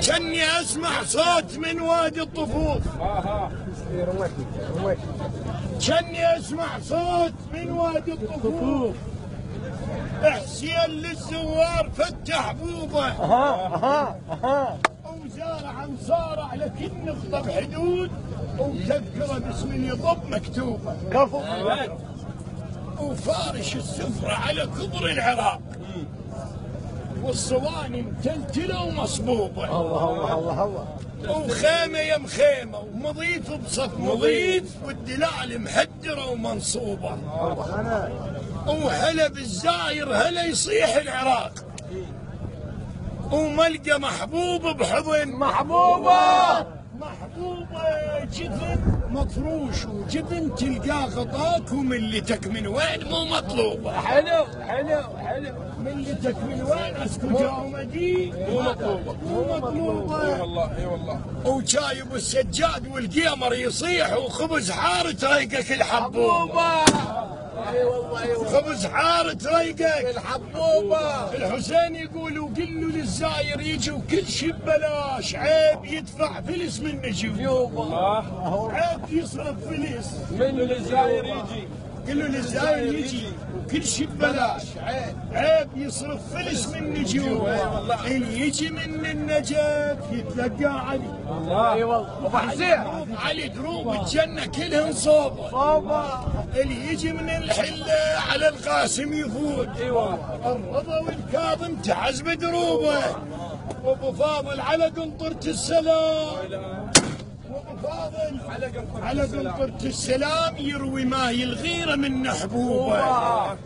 كني اسمع صوت من وادي الطفوف. كني اسمع صوت من وادي الطفوف. حسين للزوار فتح بوبه وزارع مصارع لكن نقطه بحدود وتذكره باسم يضب مكتوبه. كفو. وفارش السفره على كبر العراق والصواني متلتله ومصبوبه. الله الله الله الله. وخيمه يم خيمه ومضيف بصف مضيف والدلال محدره ومنصوبه. وهلا بالزاير هلا يصيح العراق وملقى محبوب بحضن محبوبه. جبن مفروش وجبن تلقاه غطاك وملتك من وين مو مطلوبه. حلو حلو حلو. ملتك من وين اسكت ومدي مو مطلوبه. اي والله اي والله. وشاي ابو السجاد والقمر يصيح وخبز حار تريقك الحبوبه. اي والله اي والله. خبز حار تريقك الحبوبه. الحسين يقول وقل له للزاير يجي وكل شيء ببلاش عيب يدفع فلس من نجوم. عيب يصرف فلس من للزاير يجي. قل له للزاير يجي وكل شيء ببلاش عيب يصرف فلس من نجوم. اللي يجي من النجف يتلقى علي. اي والله. ابو حسين علي دروب الجنه كلهن صوبه. اللي يجي من الحله على القاسم يفوت. اي والله. الرضا والكاظم تعز بدروبه. وابو فاضل على قنطره السلام. فاضل على قنطرة السلام يروي ماي الغيرة من نحبوبه.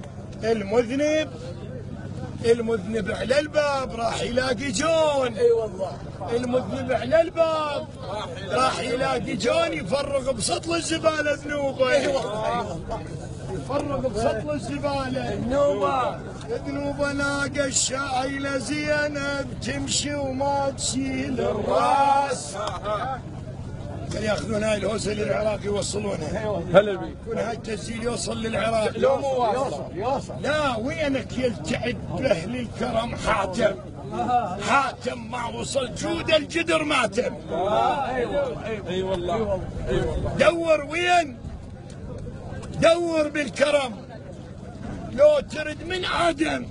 المذنب على الباب راح يلاقي جون. اي والله. المذنب على الباب راح يلاقي جون يفرغ بسطل الزبالة ذنوبه. اي والله. يفرغ بسطل الزبالة ذنوبه. ناقة الشايلة زينب تمشي وما تشيل الراس. كانوا ياخذون هاي الهوسه للعراق يوصلونها. هلا بيك. يكون هاي التسجيل يوصل للعراق. لو مو يوصل. لا وينك يلتعب باهل الكرم حاتم. حاتم ما وصل جود الجدر ماتم. اي والله اي والله. دور وين؟ دور بالكرم. لو ترد من ادم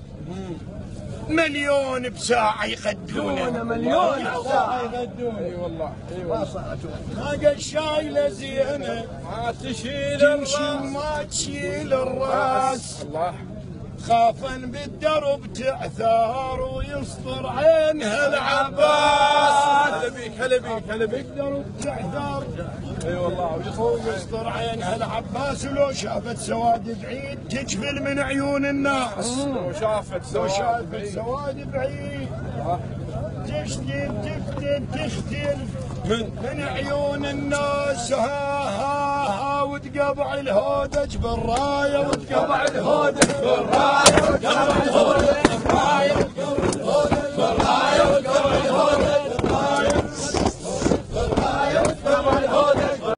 مليون بساعة يقدونه. مليون بساعة يقدونه. اي والله اي والله. ناقة الشايلة زينة ما تشيل تمشي ما تشيل الراس. الله. خافا بالدرب تعثار ويسطر عينها العباس. هلا بيك هلا بيك هلا بيك. بالدرب تعثار. اي والله. ويسطر عينها العباس. ولو شافت سواد بعيد تجفل من عيون الناس. لو شافت سواد بعيد تشتل تختل من عيون الناس. ها وتقبع الهودج بالرايه. وتقبع الهودج بالرايه.